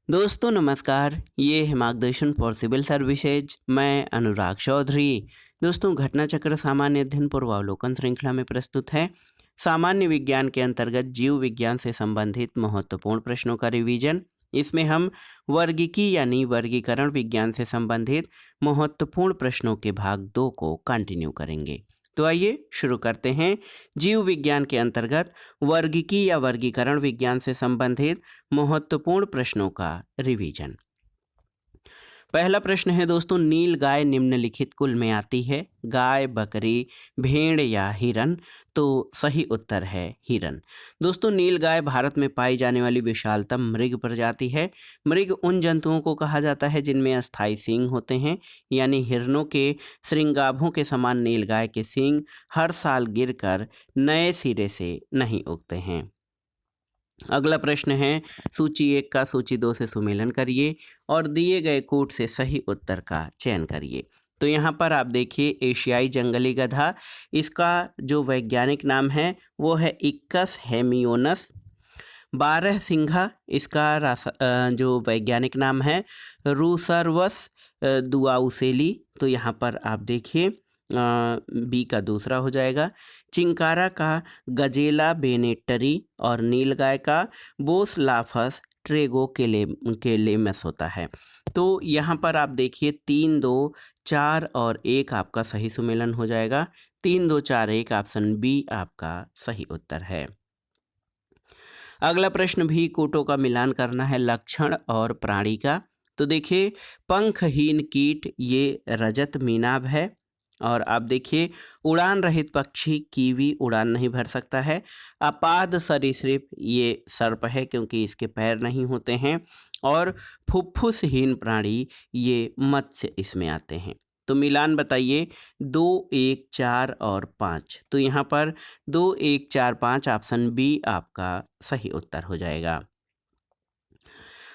दोस्तों नमस्कार, ये है मार्गदर्शन फॉर सिविल सर्विसेज। मैं अनुराग चौधरी। दोस्तों घटना चक्र सामान्य अध्ययन पूर्वावलोकन श्रृंखला में प्रस्तुत है। सामान्य विज्ञान के अंतर्गत जीव विज्ञान से संबंधित महत्वपूर्ण प्रश्नों का रिवीजन। इसमें हम वर्गीकी यानी वर्गीकरण विज्ञान से संबंधित महत्वपूर्ण प्रश्नों के भाग 2 को कंटिन्यू करेंगे। तो आइए शुरू करते हैं। जीव विज्ञान के अंतर्गत वर्गीकी या वर्गीकरण विज्ञान से संबंधित महत्वपूर्ण प्रश्नों का रिवीजन। पहला प्रश्न है दोस्तों, नील गाय निम्नलिखित कुल में आती है? गाय, बकरी, भेड़ या हिरन? तो सही उत्तर है हिरन। दोस्तों नील गाय भारत में पाई जाने वाली विशालतम मृग प्रजाति है। मृग उन जंतुओं को कहा जाता है जिनमें अस्थायी सींग होते हैं, यानी हिरनों के श्रृंगाभों के समान नील गाय के सींग हर साल गिरकर नए सिरे से नहीं उगते हैं। अगला प्रश्न है, सूची 1 का सूची 2 से सुमेलन करिए और दिए गए कूट से सही उत्तर का चयन करिए। तो यहाँ पर आप देखिए एशियाई जंगली गधा, इसका जो वैज्ञानिक नाम है वो है इक्कस हेमियोनस। 12 सिंघा, इसका जो वैज्ञानिक नाम है रूसर्वस दुआउसेली। तो यहाँ पर आप देखिए बी का दूसरा हो जाएगा। चिंकारा का गजेला बेनेटरी और नीलगाय का बोसलाफस ट्रेगो केलेमस होता है। तो यहाँ पर आप देखिए 3, 2, 4 और 1 आपका सही सुमेलन हो जाएगा। 3, 2, 4, 1 ऑप्शन बी आपका सही उत्तर है। अगला प्रश्न भी कूटों का मिलान करना है, लक्षण और प्राणी का। तो देखिए पंखहीन कीट ये रजत मीनाभ है। और आप देखिए उड़ान रहित पक्षी कीवी उड़ान नहीं भर सकता है। अपाद सरीसृप ये सर्प है क्योंकि इसके पैर नहीं होते हैं। और फुफ्फुसहीन प्राणी ये मत्स्य इसमें आते हैं। तो मिलान बताइए 2, 1, 4 और 5। तो यहाँ पर 2, 1, 4, 5 ऑप्शन बी आपका सही उत्तर हो जाएगा।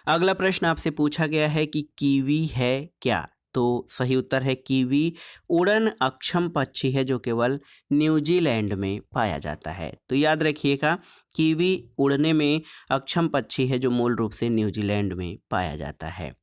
अगला प्रश्न आपसे पूछा गया है कि कीवी है क्या? तो सही उत्तर है कीवी उड़न अक्षम पक्षी है जो केवल न्यूजीलैंड में पाया जाता है। तो याद रखिएगा कीवी उड़ने में अक्षम पक्षी है जो मूल रूप से न्यूजीलैंड में पाया जाता है।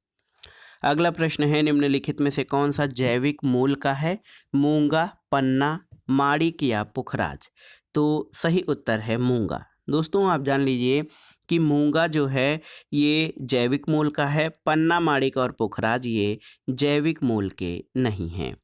अगला प्रश्न है, निम्नलिखित में से कौन सा जैविक मूल का है? मूंगा, पन्ना, माणिक या पुखराज? तो सही उत्तर है मूंगा। दोस्तों आप जान लीजिए कि मूंगा जो है ये जैविक मूल का है। पन्ना, माणिक और पुखराज ये जैविक मूल के नहीं हैं।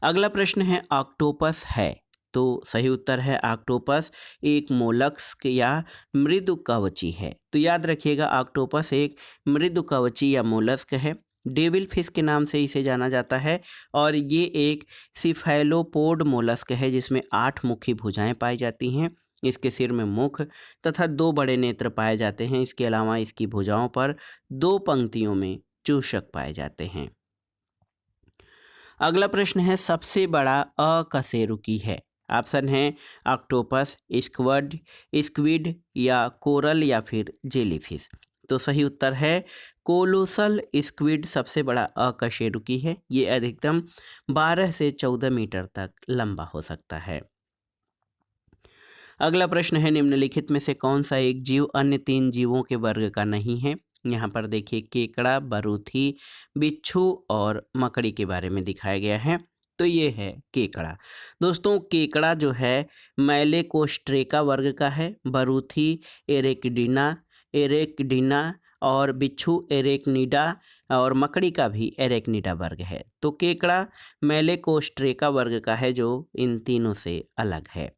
अगला प्रश्न है, ऑक्टोपस है? तो सही उत्तर है ऑक्टोपस एक मोलस्क या मृदुकवची है। तो याद रखिएगा ऑक्टोपस एक मृदुकवची या मोलस्क है। डेविल फिश के नाम से इसे जाना जाता है और ये एक सिफेलोपोड मोलस्क है जिसमें 8 मुखी भुजाएं पाई जाती हैं। इसके सिर में मुख तथा 2 बड़े नेत्र पाए जाते हैं। इसके अलावा इसकी भुजाओं पर 2 पंक्तियों में चूषक पाए जाते हैं। अगला प्रश्न है, सबसे बड़ा अकशेरुकी है? ऑप्शन है ऑक्टोपस, स्क्विड या कोरल या फिर जेलीफिश। तो सही उत्तर है कोलोसल स्क्विड सबसे बड़ा अकशेरुकी है। ये अधिकतम 12 से 14 मीटर तक लंबा हो सकता है। अगला प्रश्न है, निम्नलिखित में से कौन सा एक जीव अन्य 3 जीवों के वर्ग का नहीं है? यहाँ पर देखिए केकड़ा, बरूथी, बिच्छू और मकड़ी के बारे में दिखाया गया है। तो ये है केकड़ा। दोस्तों केकड़ा जो है मैलेकोस्ट्रेका वर्ग का है। बरूथी एरेक्डिना और बिच्छू एरेक्निडा और मकड़ी का भी एरेक्निडा वर्ग है। तो केकड़ा मैलेकोस्ट्रेका वर्ग का है जो इन तीनों से अलग है।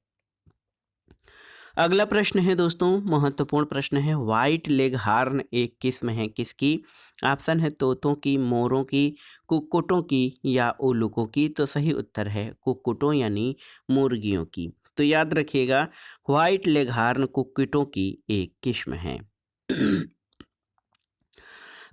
अगला प्रश्न है दोस्तों महत्वपूर्ण प्रश्न है, व्हाइट लेग हार्न एक किस्म है किसकी? ऑप्शन है तोतों की, मोरों की, कुक्कुटों की या उल्लुकों की। तो सही उत्तर है कुक्कुटों यानी मुर्गियों की। तो याद रखिएगा व्हाइट लेग हार्न कुक्कुटों की एक किस्म है।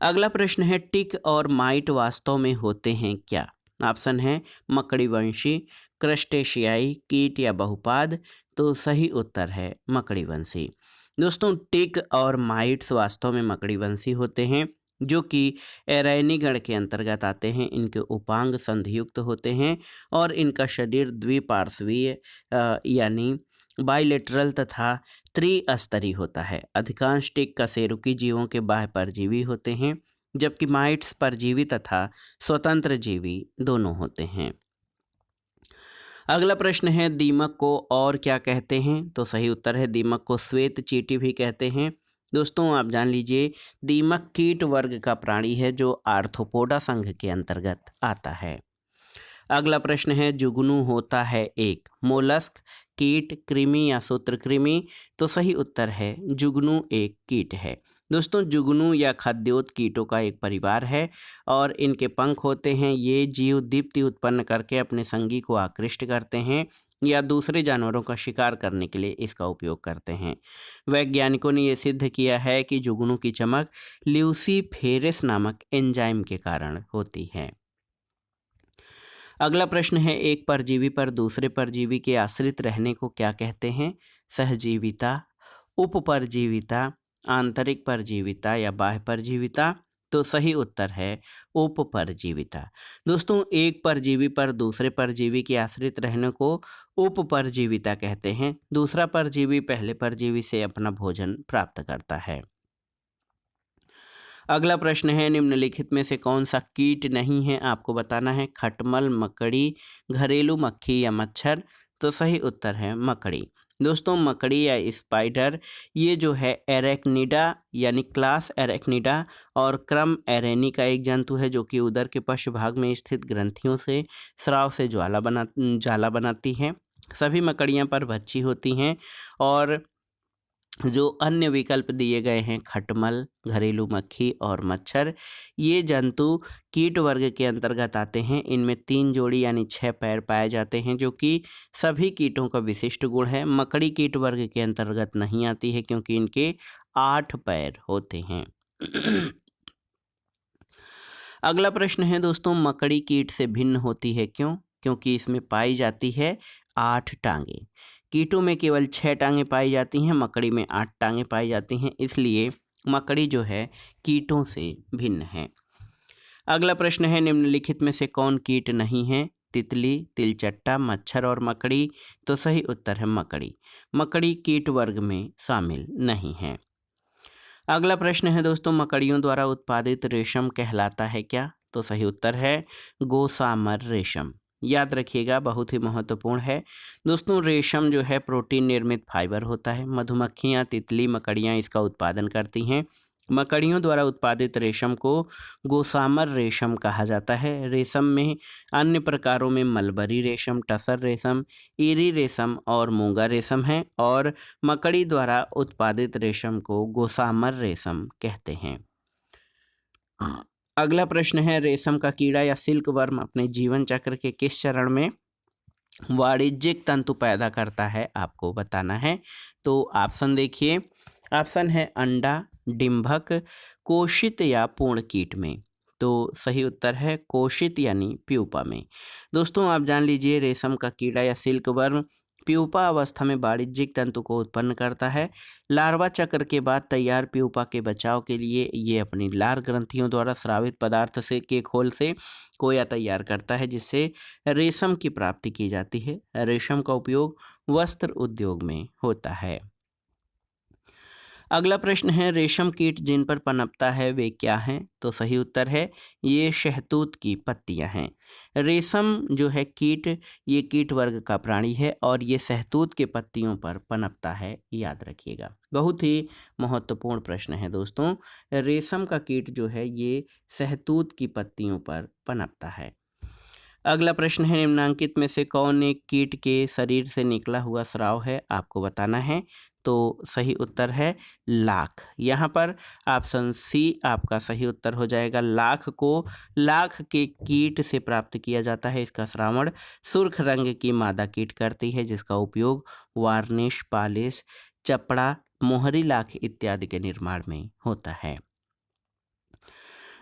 अगला प्रश्न है, टिक और माइट वास्तव में होते हैं क्या? ऑप्शन है मकड़ीवंशी, क्रस्टेशियाई, कीट या बहुपाद। तो सही उत्तर है मकड़ीवंशी। दोस्तों टिक और माइट्स वास्तव में मकड़ीवंशी होते हैं जो कि एरैनीगण के अंतर्गत आते हैं। इनके उपांग संधियुक्त होते हैं और इनका शरीर द्विपार्श्वीय यानी बाइलेटरल तथा त्रिस्तरीय होता है। अधिकांश टिक कशेरुकी जीवों के बाह्य परजीवी होते हैं, जबकि माइट्स परजीवी तथा स्वतंत्र जीवी दोनों होते हैं। अगला प्रश्न है, दीमक को और क्या कहते हैं? तो सही उत्तर है, दीमक को श्वेत चींटी भी कहते हैं। दोस्तों आप जान लीजिए, दीमक कीट वर्ग का प्राणी है जो आर्थ्रोपोडा संघ के अंतर्गत आता है। अगला प्रश्न है, जुगनू होता है एक मोलस्क, कीट, कृमि या सूत्रकृमि? तो सही उत्तर है, जुगनू एक कीट है। दोस्तों जुगनू या खाद्योत कीटों का एक परिवार है और इनके पंख होते हैं। ये जीव दीप्ति उत्पन्न करके अपने संगी को आकृष्ट करते हैं या दूसरे जानवरों का शिकार करने के लिए इसका उपयोग करते हैं। वैज्ञानिकों ने यह सिद्ध किया है कि जुगनू की चमक ल्यूसीफेरस नामक एंजाइम के कारण होती है। अगला प्रश्न है, एक परजीवी पर दूसरे परजीवी के आश्रित रहने को क्या कहते हैं? सहजीविता, उपपरजीविता, आंतरिक परजीविता या बाह्य परजीविता? तो सही उत्तर है उपपरजीविता। दोस्तों एक परजीवी पर दूसरे परजीवी के आश्रित रहने को उपपरजीविता कहते हैं। दूसरा परजीवी पहले परजीवी से अपना भोजन प्राप्त करता है। अगला प्रश्न है, निम्नलिखित में से कौन सा कीट नहीं है? आपको बताना है। खटमल, मकड़ी, घरेलू मक्खी या मच्छर? तो सही उत्तर है मकड़ी। दोस्तों मकड़ी या स्पाइडर ये जो है एरेक्निडा यानी क्लास एरेक्निडा और क्रम एरेनी का एक जंतु है जो कि उदर के पश्च भाग में स्थित ग्रंथियों से स्राव से जाला बनाती है। सभी मकड़ियाँ परभक्षी होती हैं और जो अन्य विकल्प दिए गए हैं खटमल, घरेलू मक्खी और मच्छर, ये जंतु कीट वर्ग के अंतर्गत आते हैं। इनमें 3 जोड़ी यानी 6 पैर पाए जाते हैं जो कि सभी कीटों का विशिष्ट गुण है। मकड़ी कीट वर्ग के अंतर्गत नहीं आती है क्योंकि इनके 8 पैर होते हैं। अगला प्रश्न है दोस्तों, मकड़ी कीट से भिन्न होती है क्यों? क्योंकि इसमें पाई जाती है 8 टांगे। कीटों में केवल 6 टांगें पाई जाती हैं, मकड़ी में 8 टांगें पाई जाती हैं, इसलिए मकड़ी जो है कीटों से भिन्न है। अगला प्रश्न है, निम्नलिखित में से कौन कीट नहीं है? तितली, तिलचट्टा, मच्छर और मकड़ी? तो सही उत्तर है मकड़ी। मकड़ी कीट वर्ग में शामिल नहीं है। अगला प्रश्न है दोस्तों, मकड़ियों द्वारा उत्पादित रेशम कहलाता है क्या? तो सही उत्तर है गोसामर रेशम। याद रखिएगा, बहुत ही महत्वपूर्ण है। दोस्तों रेशम जो है प्रोटीन निर्मित फाइबर होता है। मधुमक्खियाँ, तितली, मकड़ियाँ इसका उत्पादन करती हैं। मकड़ियों द्वारा उत्पादित रेशम को गोसामर रेशम कहा जाता है। रेशम में अन्य प्रकारों में मलबरी रेशम, टसर रेशम, ईरी रेशम और मूंगा रेशम है और मकड़ी द्वारा उत्पादित रेशम को गोसामर रेशम कहते हैं। अगला प्रश्न है, रेशम का कीड़ा या सिल्क वर्म अपने जीवन चक्र के किस चरण में वाणिज्यिक तंतु पैदा करता है? आपको बताना है। तो ऑप्शन देखिए, ऑप्शन है अंडा, डिंभक, कोशित या पूर्ण कीट में? तो सही उत्तर है कोशित यानी प्यूपा में। दोस्तों आप जान लीजिए, रेशम का कीड़ा या सिल्क वर्म प्यूपा अवस्था में वाणिज्यिक तंतु को उत्पन्न करता है। लार्वा चक्र के बाद तैयार प्यूपा के बचाव के लिए ये अपनी लार ग्रंथियों द्वारा स्रावित पदार्थ से के खोल से कोया तैयार करता है जिससे रेशम की प्राप्ति की जाती है। रेशम का उपयोग वस्त्र उद्योग में होता है। अगला प्रश्न है, रेशम कीट जिन पर पनपता है वे क्या हैं? तो सही उत्तर है ये शहतूत की पत्तियां हैं। रेशम जो है कीट, ये कीट वर्ग का प्राणी है और ये शहतूत के पत्तियों पर पनपता है, याद रखिएगा। बहुत ही महत्वपूर्ण प्रश्न है दोस्तों। रेशम का कीट जो है ये शहतूत की पत्तियों पर पनपता है। अगला प्रश्न है, निम्नांकित में से कौन एक कीट के शरीर से निकला हुआ स्राव है? आपको बताना है। तो सही उत्तर है लाख। यहाँ पर ऑप्शन सी आपका सही उत्तर हो जाएगा। लाख को लाख के कीट से प्राप्त किया जाता है। इसका श्रावण सुर्ख रंग की मादा कीट करती है जिसका उपयोग वार्निश, पॉलिश, चपड़ा, मोहरी लाख इत्यादि के निर्माण में होता है।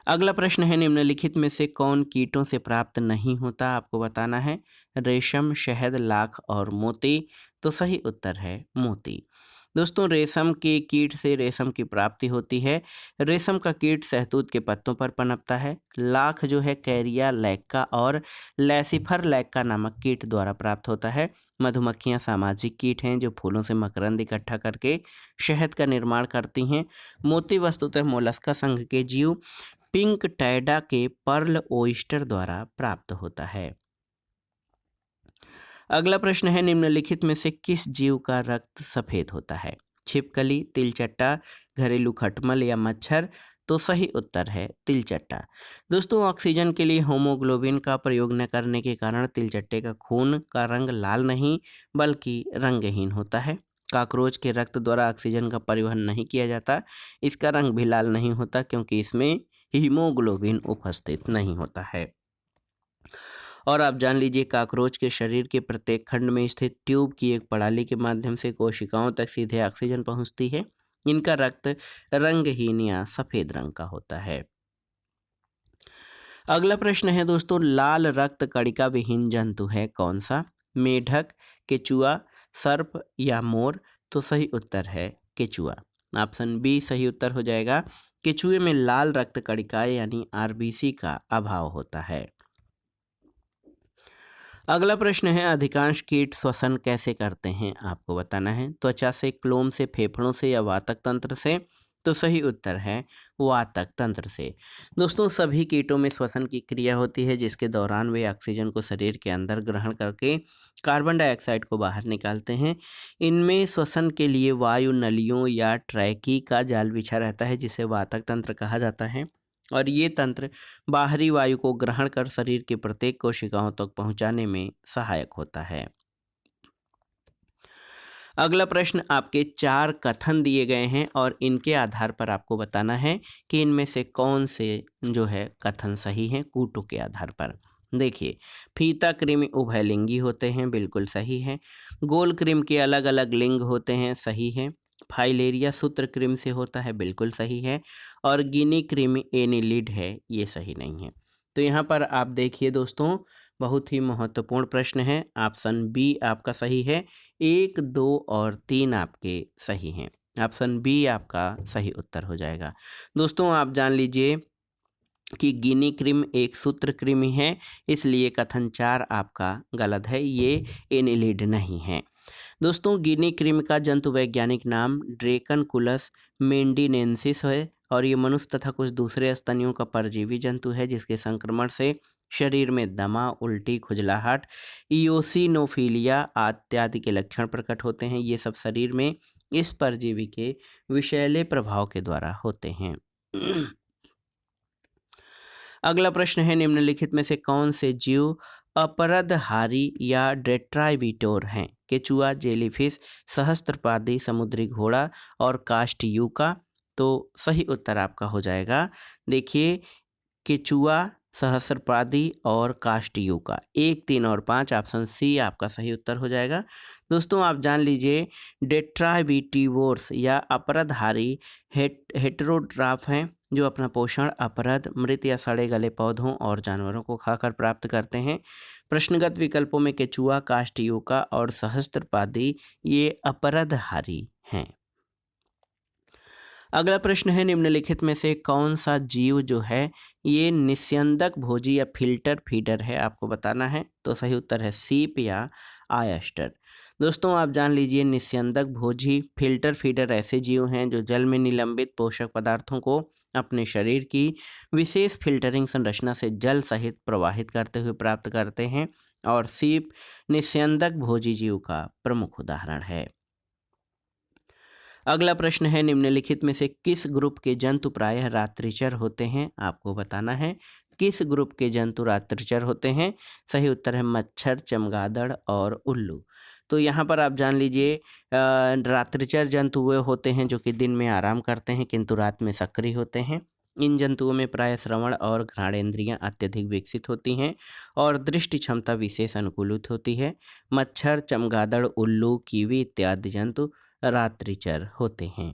अगला प्रश्न है, निम्नलिखित में से कौन कीटों से प्राप्त नहीं होता? आपको बताना है। रेशम, शहद, लाख और मोती? तो सही उत्तर है मोती। दोस्तों रेशम के कीट से रेशम की प्राप्ति होती है। रेशम का कीट शहतूत के पत्तों पर पनपता है। लाख जो है कैरिया लैक्का और लैसिफर लैक्का नामक कीट द्वारा प्राप्त होता है। मधुमक्खियां सामाजिक कीट हैं जो फूलों से मकरंद इकट्ठा करके शहद का निर्माण करती हैं। मोती वस्तुतः मोलस्का संघ के जीव पिंक टैडा के पर्ल ओइस्टर द्वारा प्राप्त होता है। अगला प्रश्न है, निम्नलिखित में से किस जीव का रक्त सफेद होता है? छिपकली, तिलचट्टा, घरेलू खटमल या मच्छर? तो सही उत्तर है तिलचट्टा। दोस्तों ऑक्सीजन के लिए होमोग्लोबिन का प्रयोग न करने के कारण तिलचट्टे का खून का रंग लाल नहीं बल्कि रंगहीन होता है। कॉकरोच के रक्त द्वारा ऑक्सीजन का परिवहन नहीं किया जाता। इसका रंग भी लाल नहीं होता क्योंकि इसमें हीमोग्लोबिन उपस्थित नहीं होता है। और आप जान लीजिए कॉकरोच के शरीर के प्रत्येक खंड में स्थित ट्यूब की एक प्रणाली के माध्यम से कोशिकाओं तक सीधे ऑक्सीजन पहुंचती है। इनका रक्त रंगहीन या सफेद रंग का होता है। अगला प्रश्न है दोस्तों, लाल रक्त कणिका विहीन जंतु है कौन सा? मेढक, केचुआ, सर्प या मोर? तो सही उत्तर है केचुआ। ऑप्शन बी सही उत्तर हो जाएगा। केचुए में लाल रक्त कणिकाएं यानी आरबीसी का अभाव होता है। अगला प्रश्न है, अधिकांश कीट श्वसन कैसे करते हैं? आपको बताना है। त्वचा से, क्लोम से, फेफड़ों से या वातक तंत्र से? तो सही उत्तर है वातक तंत्र से। दोस्तों सभी कीटों में श्वसन की क्रिया होती है जिसके दौरान वे ऑक्सीजन को शरीर के अंदर ग्रहण करके कार्बन डाइऑक्साइड को बाहर निकालते हैं। इनमें श्वसन के लिए वायु नलियों या ट्रैकी का जाल बिछा रहता है जिसे वातक तंत्र कहा जाता है और ये तंत्र बाहरी वायु को ग्रहण कर शरीर के प्रत्येक कोशिकाओं तक पहुंचाने में सहायक होता है। अगला प्रश्न, आपके 4 कथन दिए गए हैं और इनके आधार पर आपको बताना है कि इनमें से कौन से जो है कथन सही हैं कूटों के आधार पर। देखिए, फीता कृमि उभयलिंगी होते हैं, बिल्कुल सही है। गोल कृमि के अलग अलग लिंग होते हैं, सही है। फाइलेरिया सूत्र कृमि से होता है, बिल्कुल सही है। और गिनी कृमि एनिलिड है, ये सही नहीं है। तो यहाँ पर आप देखिए दोस्तों, बहुत ही महत्वपूर्ण प्रश्न है। ऑप्शन बी आपका सही है। 1, 2 और 3 आपके सही हैं। ऑप्शन बी आपका सही उत्तर हो जाएगा। दोस्तों आप जान लीजिए कि गिनी कृमि एक सूत्र कृमि है, इसलिए कथन 4 आपका गलत है, ये एनिलिड नहीं है। दोस्तों गिनी कृमि का जंतु वैज्ञानिक नाम ड्रेकनकुलस मेंडिनेंसिस है और ये मनुष्य तथा कुछ दूसरे स्तनियों का परजीवी जंतु है जिसके संक्रमण से शरीर में दमा, उल्टी, खुजलाहट, इयोसिनोफिलिया इत्यादि के लक्षण प्रकट होते हैं। ये सब शरीर में इस परजीवी के विषैले प्रभाव के द्वारा होते हैं। अगला प्रश्न है, निम्नलिखित में से कौन से जीव अपरदहारी या डेट्राइबिटोर हैं? केचुआ, जेलीफिश, सहस्त्रपादी, समुद्री घोड़ा और काष्ठयूका? तो सही उत्तर आपका हो जाएगा। देखिए, केचुआ, सहस्त्रपादी और काष्ठयूका, 1, 3 और 5 ऑप्शन सी आपका सही उत्तर हो जाएगा। दोस्तों आप जान लीजिए डेट्राबिटिवोर्स या अपरदहारी हेटेरोट्रॉफ हैं जो अपना पोषण अपरद, मृत या सड़े गले पौधों और जानवरों को खाकर प्राप्त करते हैं। प्रश्नगत विकल्पों में केचुआ, काष्ठयूका और सहस्त्रपादी ये अपरदहारी हैं। अगला प्रश्न है, निम्नलिखित में से कौन सा जीव जो है ये निस्यंदक भोजी या फिल्टर फीडर है? आपको बताना है। तो सही उत्तर है सीप या आयस्टर। दोस्तों आप जान लीजिए निस्यंदक भोजी फिल्टर फीडर ऐसे जीव हैं जो जल में निलंबित पोषक पदार्थों को अपने शरीर की विशेष फिल्टरिंग संरचना से जल सहित प्रवाहित करते हुए प्राप्त करते हैं और सीप निस्यंदक भोजी जीव का प्रमुख उदाहरण है। अगला प्रश्न है, निम्नलिखित में से किस ग्रुप के जंतु प्रायः रात्रिचर होते हैं? आपको बताना है। किस ग्रुप के जंतु रात्रिचर होते हैं? सही उत्तर है मच्छर, चमगादड़ और उल्लू। तो यहाँ पर आप जान लीजिए रात्रिचर जंतु वे होते हैं जो कि दिन में आराम करते हैं किंतु रात में सक्रिय होते हैं। इन जंतुओं में प्राय श्रवण और घ्राणेंद्रियां अत्यधिक विकसित होती हैं और दृष्टि क्षमता विशेष अनुकूलित होती है। मच्छर, चमगादड़, उल्लू, कीवी इत्यादि जंतु रात्रिचर होते हैं।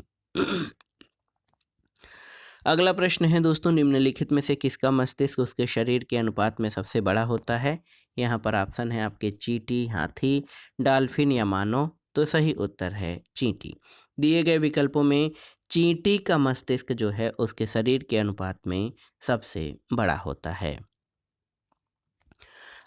अगला प्रश्न है दोस्तों, निम्नलिखित में से किसका मस्तिष्क उसके शरीर के अनुपात में सबसे बड़ा होता है? यहाँ पर ऑप्शन है आपके चींटी, हाथी, डॉल्फिन या मानव। तो सही उत्तर है चींटी। दिए गए विकल्पों में चींटी का मस्तिष्क जो है उसके शरीर के अनुपात में सबसे बड़ा होता है।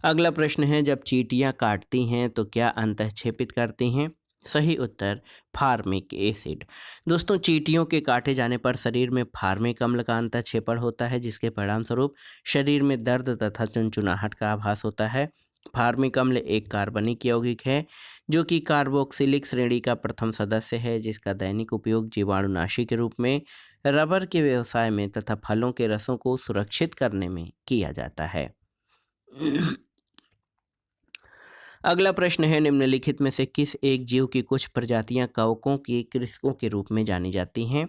अगला प्रश्न है, जब चींटियां काटती हैं तो क्या अंतःक्षेपित करती हैं? सही उत्तर फार्मिक एसिड। दोस्तों, चींटियों के काटे जाने पर शरीर में फार्मिक अम्ल का अंतःक्षेपण होता है, जिसके परिणामस्वरूप शरीर में दर्द तथा चुनचुनाहट का आभास होता है। फार्मिक अम्ल एक कार्बनिक यौगिक है जो कि कार्बोक्सिलिक श्रेणी का प्रथम सदस्य है, जिसका दैनिक उपयोग जीवाणुनाशी के रूप में, रबर के व्यवसाय में तथा फलों के रसों को सुरक्षित करने में किया जाता है। अगला प्रश्न है, निम्नलिखित में से किस एक जीव की कुछ प्रजातियां कवकों की कृषकों के रूप में जानी जाती हैं?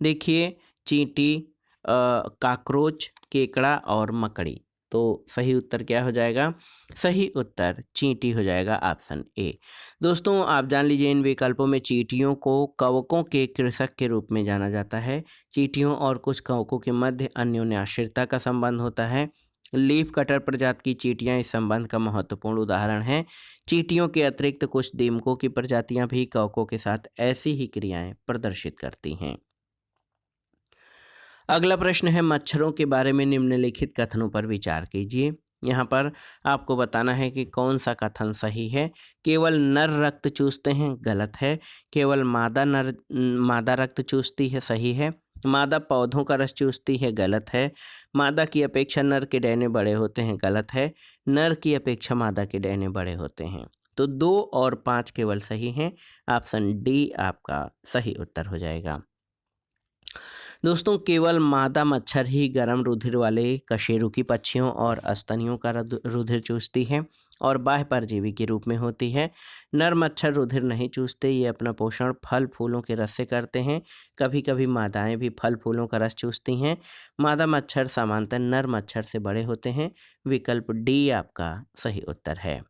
देखिए, चींटी, काकरोच, केकड़ा और मकड़ी। तो सही उत्तर क्या हो जाएगा? सही उत्तर चींटी हो जाएगा, ऑप्शन ए। दोस्तों, आप जान लीजिए इन विकल्पों में चींटियों को कवकों के कृषक के रूप में जाना जाता है। चींटियों और कुछ कवकों के मध्य अन्योन्याश्रितता का संबंध होता है। लीफ कटर प्रजाति की चींटियां इस संबंध का महत्वपूर्ण उदाहरण हैं। चींटियों के अतिरिक्त कुछ दीमकों की प्रजातियां भी कवकों के साथ ऐसी ही क्रियाएं प्रदर्शित करती हैं। अगला प्रश्न है, मच्छरों के बारे में निम्नलिखित कथनों पर विचार कीजिए। यहाँ पर आपको बताना है कि कौन सा कथन सही है। केवल नर रक्त चूसते हैं, गलत है। केवल मादा रक्त चूसती है, सही है। मादा पौधों का रस चूसती है, गलत है। मादा की अपेक्षा नर के डैने बड़े होते हैं, गलत है। नर की अपेक्षा मादा के डैने बड़े होते हैं। तो 2 और 5 केवल सही हैं। ऑप्शन डी आपका सही उत्तर हो जाएगा। दोस्तों, केवल मादा मच्छर ही गर्म रुधिर वाले कशेरुकी पक्षियों और स्तनियों का रुधिर चूसती है और बाह्य परजीवी के रूप में होती है। नर मच्छर रुधिर नहीं चूसते, ये अपना पोषण फल फूलों के रस से करते हैं। कभी कभी मादाएं भी फल फूलों का रस चूसती हैं। मादा मच्छर सामान्यतः नर मच्छर से बड़े होते हैं। विकल्प डी आपका सही उत्तर है।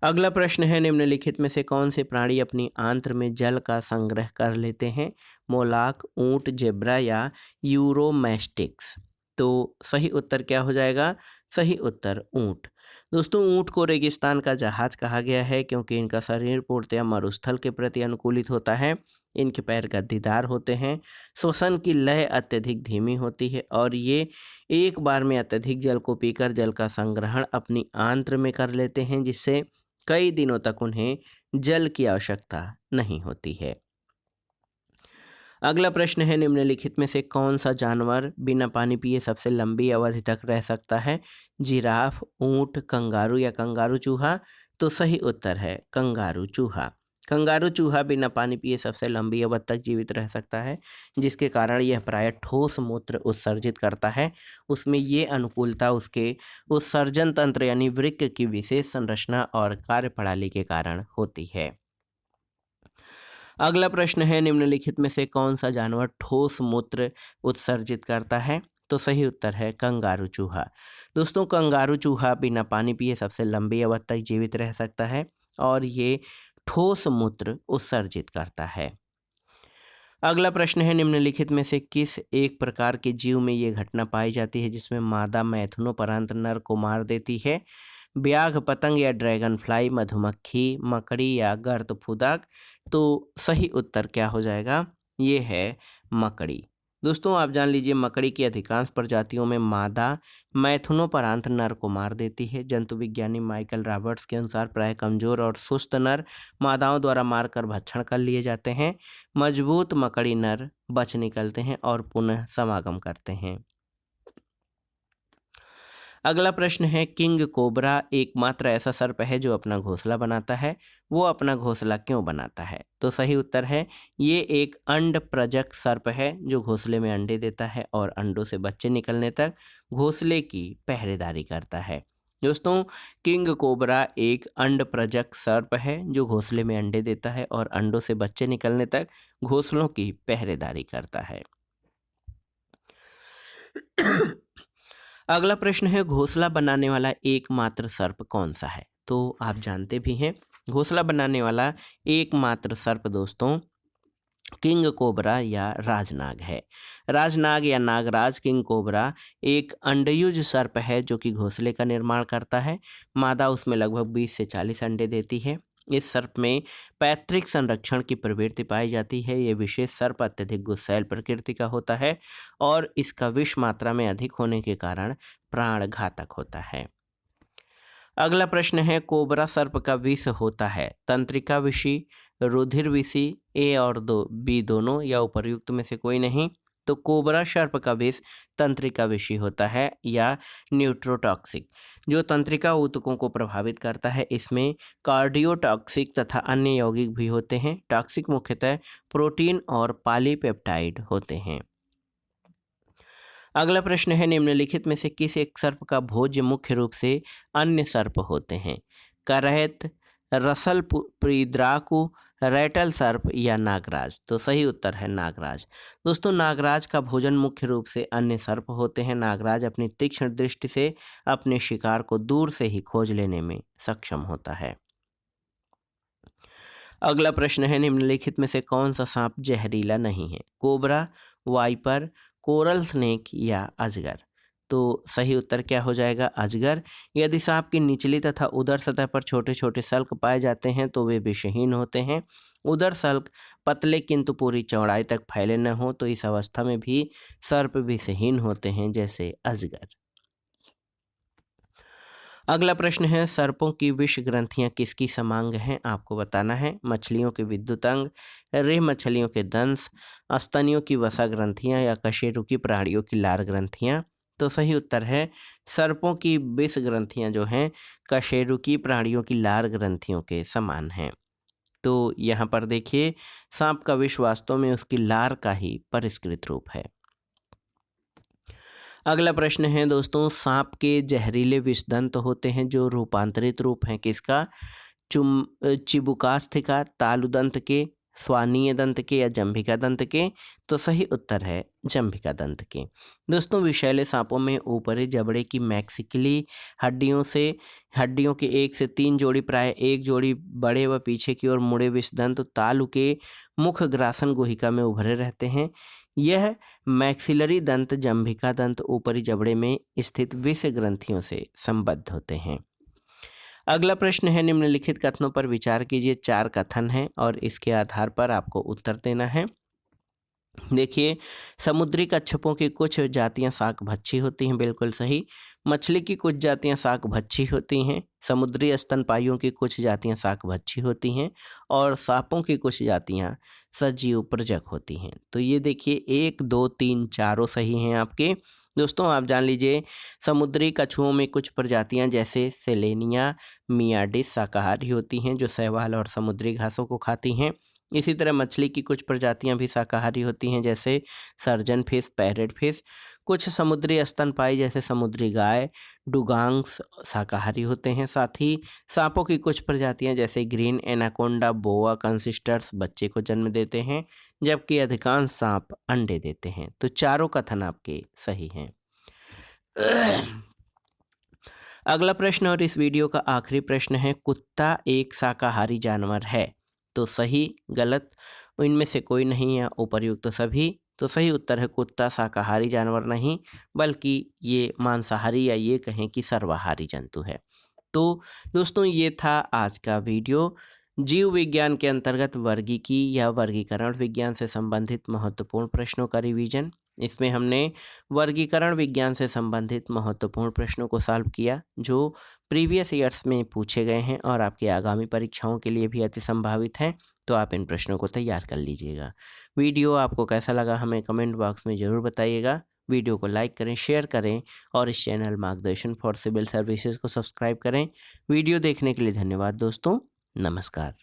अगला प्रश्न है, निम्नलिखित में से कौन से प्राणी अपनी आंत्र में जल का संग्रह कर लेते हैं? मोलाक, ऊंट, जेब्रा या यूरोमेस्टिक्स। तो सही उत्तर क्या हो जाएगा? सही उत्तर ऊंट। दोस्तों, ऊंट को रेगिस्तान का जहाज कहा गया है क्योंकि इनका शरीर पूर्णतया मरुस्थल के प्रति अनुकूलित होता है। इनके पैर गद्दीदार होते हैं। श्वसन की लय अत्यधिक धीमी होती है और ये एक बार में अत्यधिक जल को पीकर जल का संग्रहण अपनी आंत्र में कर लेते हैं, जिससे कई दिनों तक उन्हें जल की आवश्यकता नहीं होती है। अगला प्रश्न है, निम्नलिखित में से कौन सा जानवर बिना पानी पिए सबसे लंबी अवधि तक रह सकता है? जिराफ, ऊंट, कंगारू या कंगारू चूहा। तो सही उत्तर है कंगारू चूहा। कंगारू चूहा बिना पानी पिए सबसे लंबी अवधि तक जीवित रह सकता है, जिसके कारण यह प्रायः ठोस मूत्र उत्सर्जित करता है। उसमें ये अनुकूलता उसके उत्सर्जन तंत्र यानी वृक्क की विशेष संरचना और कार्यप्रणाली के कारण होती है। अगला प्रश्न है, निम्नलिखित में से कौन सा जानवर ठोस मूत्र उत्सर्जित करता है? तो सही उत्तर है कंगारू चूहा। दोस्तों, कंगारू चूहा बिना पानी पिए सबसे लंबी अवधि तक जीवित रह सकता है और ये ठोस मूत्र उत्सर्जित करता है। अगला प्रश्न है, निम्नलिखित में से किस एक प्रकार के जीव में ये घटना पाई जाती है जिसमें मादा मैथुनोपरांत नर को मार देती है? ब्याघ, पतंग या ड्रैगन फ्लाई, मधुमक्खी, मकड़ी या गर्दभूदाक। तो सही उत्तर क्या हो जाएगा? ये है मकड़ी। दोस्तों, आप जान लीजिए मकड़ी की अधिकांश प्रजातियों में मादा मैथुनोपरांत नर को मार देती है। जंतु विज्ञानी माइकल रॉबर्ट्स के अनुसार प्राय कमजोर और सुस्त नर मादाओं द्वारा मारकर भक्षण कर लिए जाते हैं। मजबूत मकड़ी नर बच निकलते हैं और पुनः समागम करते हैं। अगला प्रश्न है, किंग कोबरा एकमात्र ऐसा सर्प है जो अपना घोंसला बनाता है। वो अपना घोंसला क्यों बनाता है? तो सही उत्तर है ये एक अंड प्रजक सर्प है जो घोंसले में अंडे देता है और अंडों से बच्चे निकलने तक घोंसले की पहरेदारी करता है। दोस्तों, किंग कोबरा एक अंड प्रजक सर्प है जो घोंसले में अंडे देता है और अंडों से बच्चे निकलने तक घोंसलों की पहरेदारी करता है। अगला प्रश्न है, घोंसला बनाने वाला एकमात्र सर्प कौन सा है? तो आप जानते भी हैं घोंसला बनाने वाला एकमात्र सर्प दोस्तों किंग कोबरा या राजनाग है। राजनाग या नागराज किंग कोबरा एक अंडयुज सर्प है जो कि घोंसले का निर्माण करता है। मादा उसमें लगभग 20 से 40 अंडे देती है। इस सर्प में पैतृक संरक्षण की प्रवृत्ति पाई जाती है। ये विशेष सर्प अत्यधिक गुस्सैल प्रकृति का होता है और इसका विष मात्रा में अधिक होने के कारण प्राण घातक होता है। अगला प्रश्न है, कोबरा सर्प का विष होता है तंत्रिका विषी, रुधिर विषी, ए और बी दोनों या उपर्युक्त में से कोई नहीं। तो कोबरा सर्प का विष तंत्रिका विषी होता है या न्यूट्रोटॉक्सिक, जो तंत्रिका ऊतकों को प्रभावित करता है। इसमें कार्डियोटॉक्सिक तथा अन्य यौगिक भी होते हैं। टॉक्सिक मुख्यतः प्रोटीन और पॉलीपेप्टाइड होते हैं। अगला प्रश्न है, निम्नलिखित में से किस एक सर्प का भोज्य मुख्य रूप से अन्य सर्प होते हैं? करैत, रसल प्रीद्राकु, रैटल सर्प या नागराज? तो सही उत्तर है नागराज। दोस्तों, नागराज का भोजन मुख्य रूप से अन्य सर्प होते हैं। नागराज अपनी तीक्ष्ण दृष्टि से अपने शिकार को दूर से ही खोज लेने में सक्षम होता है। अगला प्रश्न है, निम्नलिखित में से कौन सा सांप जहरीला नहीं है? कोबरा, वाइपर, कोरल स्नेक या अजगर? तो सही उत्तर क्या हो जाएगा? अजगर। यदि सांप की निचली तथा उदर सतह पर छोटे छोटे सल्क पाए जाते हैं तो वे विषहीन होते हैं। उदर सल्क पतले किंतु पूरी चौड़ाई तक फैले न हो तो इस अवस्था में भी सर्प विषहीन होते हैं, जैसे अजगर। अगला प्रश्न है, सर्पों की विष ग्रंथियां किसकी समांग हैं? आपको बताना है। मछलियों के विद्युत अंग, रेह मछलियों के दंश, स्तनियों की वसा ग्रंथियां या कशेरुकी प्राणियों की लार ग्रंथियां? तो सही उत्तर है, सर्पों की विष ग्रंथियां जो हैं कशेरुकी प्राणियों की लार ग्रंथियों के समान हैं। तो यहाँ पर देखिए, सांप का विष वास्तव में उसकी लार का ही परिष्कृत रूप है। अगला प्रश्न है दोस्तों, सांप के जहरीले विषदंत होते हैं जो रूपांतरित रूप हैं किसका? चिबुकास्थि का, तालुदंत के, स्वानीय दंत के या जंभिका दंत के? तो सही उत्तर है जंभिका दंत के। दोस्तों, विषैले सांपों में ऊपरी जबड़े की मैक्सिकली हड्डियों के 1 से 3 जोड़ी, प्राय एक जोड़ी बड़े व पीछे की ओर मुड़े विषदंत तालु के मुख ग्रासन गुहिका में उभरे रहते हैं। यह मैक्सिलरी दंत जंभिका दंत ऊपरी जबड़े में स्थित विष ग्रंथियों से संबद्ध होते हैं। अगला प्रश्न है, निम्नलिखित कथनों पर विचार कीजिए। 4 कथन हैं और इसके आधार पर आपको उत्तर देना है। देखिए, समुद्री कच्छपों की कुछ जातियां शाकभक्षी होती हैं, बिल्कुल सही। मछली की कुछ जातियां शाकभक्षी होती हैं। समुद्री स्तनपाइयों की कुछ जातियां शाकभक्षी होती हैं और सांपों की कुछ जातियां सजीव प्रजक होती हैं। तो ये देखिए, 1, 2, 3 चारों सही हैं आपके। दोस्तों, आप जान लीजिए, समुद्री कछुओं में कुछ प्रजातियां जैसे सेलेनिया मियाडिस शाकाहारी होती हैं जो शैवाल और समुद्री घासों को खाती हैं। इसी तरह मछली की कुछ प्रजातियां भी शाकाहारी होती हैं जैसे सर्जन फिश, पैरेट फिश। कुछ समुद्री स्तनपाई जैसे समुद्री गाय, डुगांग्स शाकाहारी होते हैं। साथ ही सांपों की कुछ प्रजातियां जैसे ग्रीन एनाकोंडा, बोआ कंसिस्टर्स बच्चे को जन्म देते हैं, जबकि अधिकांश सांप अंडे देते हैं। तो चारों कथन आपके सही हैं। अगला प्रश्न और इस वीडियो का आखिरी प्रश्न है, कुत्ता एक शाकाहारी जानवर है? तो सही, गलत, इनमें से कोई नहीं या उपर्युक्त सभी? तो सही उत्तर है, कुत्ता शाकाहारी जानवर नहीं बल्कि ये मांसाहारी या ये कहें कि सर्वाहारी जंतु है। तो दोस्तों, ये था आज का वीडियो। जीव विज्ञान के अंतर्गत वर्गीकी या वर्गीकरण विज्ञान से संबंधित महत्वपूर्ण प्रश्नों का रिवीजन। इसमें हमने वर्गीकरण विज्ञान से संबंधित महत्वपूर्ण प्रश्नों को सॉल्व किया जो प्रीवियस ईयर्स में पूछे गए हैं और आपकी आगामी परीक्षाओं के लिए भी अति संभावित हैं। तो आप इन प्रश्नों को तैयार कर लीजिएगा। वीडियो आपको कैसा लगा हमें कमेंट बॉक्स में ज़रूर बताइएगा। वीडियो को लाइक करें, शेयर करें और इस चैनल मार्गदर्शन फॉर सिविल सर्विसेज को सब्सक्राइब करें। वीडियो देखने के लिए धन्यवाद दोस्तों। नमस्कार।